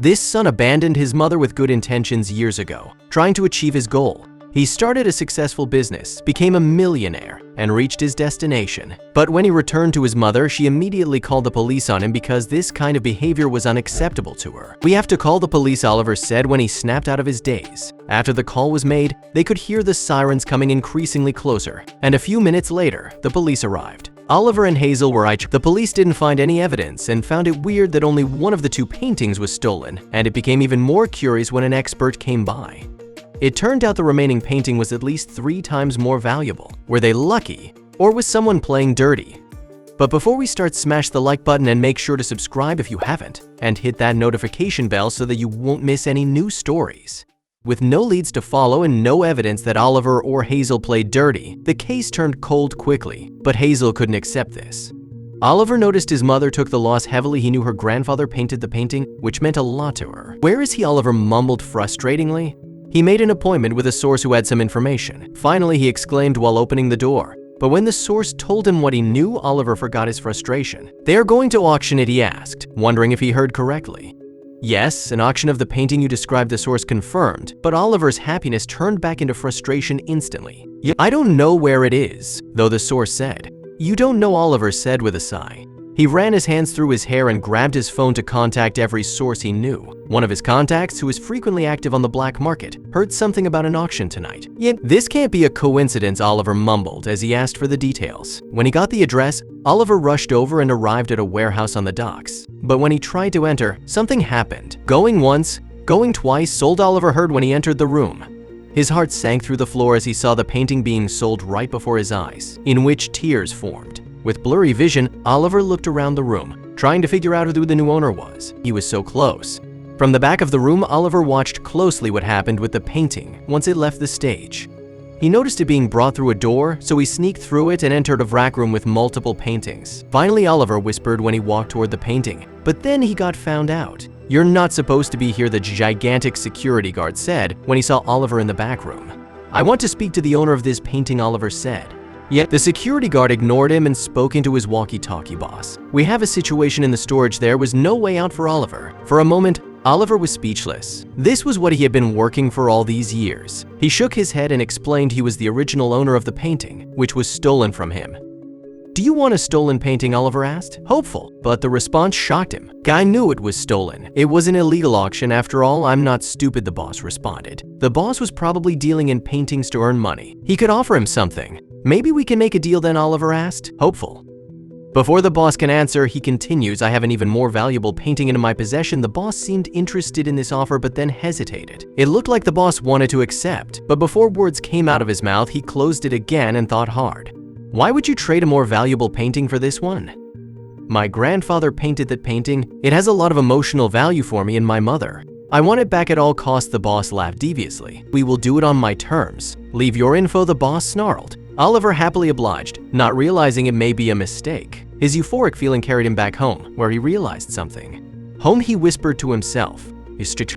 This son abandoned his mother with good intentions years ago, trying to achieve his goal. He started a successful business, became a millionaire, and reached his destination. But when he returned to his mother, she immediately called the police on him because this kind of behavior was unacceptable to her. "We have to call the police," Oliver said when he snapped out of his daze. After the call was made, they could hear the sirens coming increasingly closer, and a few minutes later, the police arrived. Oliver and Hazel were The police didn't find any evidence and found it weird that only one of the two paintings was stolen, and it became even more curious when an expert came by. It turned out the remaining painting was at least 3 times more valuable. Were they lucky, or was someone playing dirty? But before we start, smash the like button and make sure to subscribe if you haven't, and hit that notification bell so that you won't miss any new stories. With no leads to follow and no evidence that Oliver or Hazel played dirty, the case turned cold quickly, but Hazel couldn't accept this. Oliver noticed his mother took the loss heavily. He knew her grandfather painted the painting, which meant a lot to her. "Where is he?" Oliver mumbled frustratingly. He made an appointment with a source who had some information. Finally, he exclaimed while opening the door. But when the source told him what he knew, Oliver forgot his frustration. "They are going to auction it," he asked, wondering if he heard correctly. "Yes, an auction of the painting you described," the source confirmed, but Oliver's happiness turned back into frustration instantly. "I don't know where it is," though, the source said. "You don't know," Oliver said with a sigh. He ran his hands through his hair and grabbed his phone to contact every source he knew. One of his contacts, who is frequently active on the black market, heard something about an auction tonight. "This can't be a coincidence," Oliver mumbled as he asked for the details. When he got the address, Oliver rushed over and arrived at a warehouse on the docks. But when he tried to enter, something happened. Going once, going twice, sold, Oliver heard when he entered the room. His heart sank through the floor as he saw the painting being sold right before his eyes, in which tears formed. With blurry vision, Oliver looked around the room, trying to figure out who the new owner was. He was so close. From the back of the room, Oliver watched closely what happened with the painting once it left the stage. He noticed it being brought through a door, so he sneaked through it and entered a rack room with multiple paintings. Finally, Oliver whispered when he walked toward the painting, but then he got found out. "You're not supposed to be here," the gigantic security guard said when he saw Oliver in the back room. "I want to speak to the owner of this painting," Oliver said. Yet the security guard ignored him and spoke into his walkie-talkie. "Boss, we have a situation in the storage." There was no way out for Oliver. For a moment, Oliver was speechless. This was what he had been working for all these years. He shook his head and explained he was the original owner of the painting, which was stolen from him. "Do you want a stolen painting?" Oliver asked, hopeful, but the response shocked him. "Guy knew it was stolen. It was an illegal auction after all." "I'm not stupid," the boss responded. The boss was probably dealing in paintings to earn money. He could offer him something. "Maybe we can make a deal then?" Oliver asked, hopeful. Before the boss can answer, he continues, "I have an even more valuable painting in my possession." The boss seemed interested in this offer but then hesitated. It looked like the boss wanted to accept, but before words came out of his mouth, he closed it again and thought hard. "Why would you trade a more valuable painting for this one?" "My grandfather painted that painting. It has a lot of emotional value for me and my mother. I want it back at all costs." The boss laughed deviously. "We will do it on my terms. Leave your info," the boss snarled. Oliver happily obliged, not realizing it may be a mistake. His euphoric feeling carried him back home, where he realized something. "Home," he whispered to himself.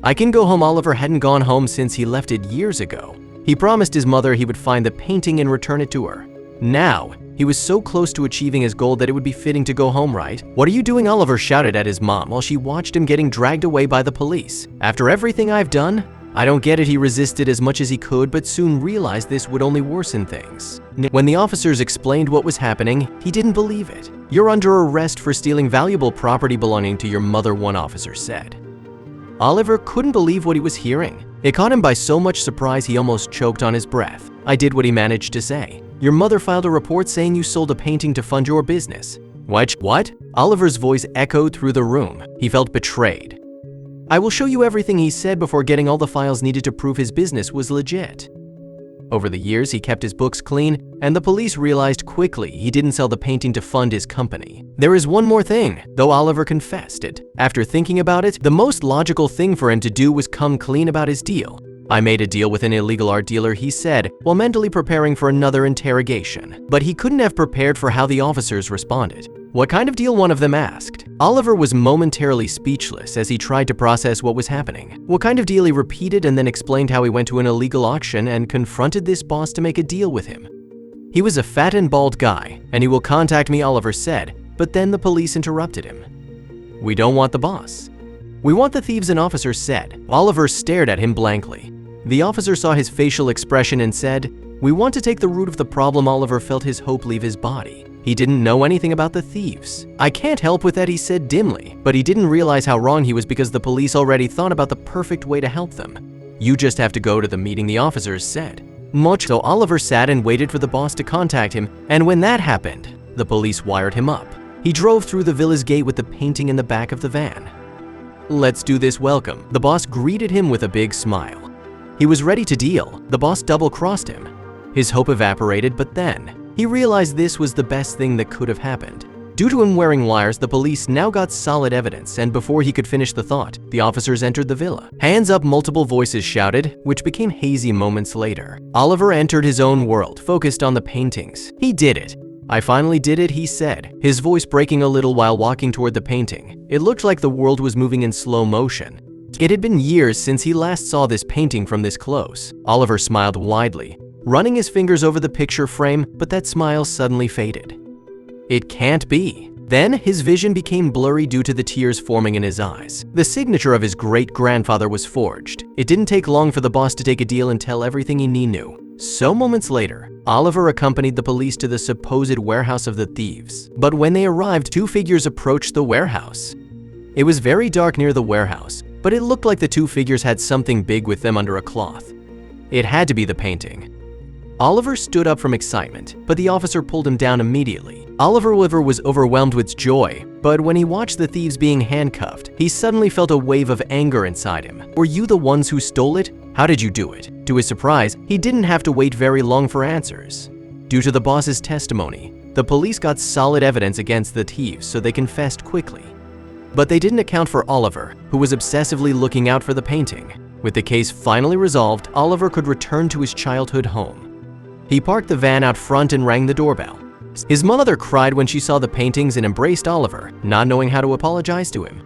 "I can go home." Oliver hadn't gone home since he left it years ago. He promised his mother he would find the painting and return it to her. Now, he was so close to achieving his goal that it would be fitting to go home, right? "What are you doing?" Oliver shouted at his mom while she watched him getting dragged away by the police. "After everything I've done?" "I don't get it." He resisted as much as he could, but soon realized this would only worsen things. When the officers explained what was happening, he didn't believe it. "You're under arrest for stealing valuable property belonging to your mother," one officer said. Oliver couldn't believe what he was hearing. It caught him by so much surprise he almost choked on his breath. "I did," what he managed to say. "Your mother filed a report saying you sold a painting to fund your business." What? Oliver's voice echoed through the room. He felt betrayed. "I will show you everything," he said before getting all the files needed to prove his business was legit. Over the years, he kept his books clean, and the police realized quickly he didn't sell the painting to fund his company. "There is one more thing," though Oliver confessed it. After thinking about it, the most logical thing for him to do was come clean about his deal. "I made a deal with an illegal art dealer," he said, while mentally preparing for another interrogation. But he couldn't have prepared for how the officers responded. "What kind of deal?" one of them asked. Oliver was momentarily speechless as he tried to process what was happening. "What kind of deal?" he repeated, and then explained how he went to an illegal auction and confronted this boss to make a deal with him. "He was a fat and bald guy, and he will contact me," Oliver said, but then the police interrupted him. "We don't want the boss." "We want the thieves," an officer said. Oliver stared at him blankly. The officer saw his facial expression and said, "We want to take the root of the problem." Oliver felt his hope leave his body. He didn't know anything about the thieves. "I can't help with that," he said dimly, but he didn't realize how wrong he was because the police already thought about the perfect way to help them. "You just have to go to the meeting," the officers said. So Oliver sat and waited for the boss to contact him, and when that happened, the police wired him up. He drove through the villa's gate with the painting in the back of the van. "Let's do this, welcome." The boss greeted him with a big smile. He was ready to deal. The boss double-crossed him. His hope evaporated, but then he realized this was the best thing that could have happened. Due to him wearing wires, the police now got solid evidence, and before he could finish the thought, the officers entered the villa. "Hands up," multiple voices shouted, which became hazy moments later. Oliver entered his own world, focused on the paintings. He did it. "I finally did it," he said, his voice breaking a little while walking toward the painting. It looked like the world was moving in slow motion. It had been years since he last saw this painting from this close. Oliver smiled widely, running his fingers over the picture frame, but that smile suddenly faded. It can't be. Then his vision became blurry due to the tears forming in his eyes. The signature of his great-grandfather was forged. It didn't take long for the boss to take a deal and tell everything he knew. So moments later, Oliver accompanied the police to the supposed warehouse of the thieves. But when they arrived, two figures approached the warehouse. It was very dark near the warehouse, but it looked like the two figures had something big with them under a cloth. It had to be the painting. Oliver stood up from excitement, but the officer pulled him down immediately. Oliver was overwhelmed with joy, but when he watched the thieves being handcuffed, he suddenly felt a wave of anger inside him. "Were you the ones who stole it? How did you do it?" To his surprise, he didn't have to wait very long for answers. Due to the boss's testimony, the police got solid evidence against the thieves, so they confessed quickly. But they didn't account for Oliver, who was obsessively looking out for the painting. With the case finally resolved, Oliver could return to his childhood home. He parked the van out front and rang the doorbell. His mother cried when she saw the paintings and embraced Oliver, not knowing how to apologize to him.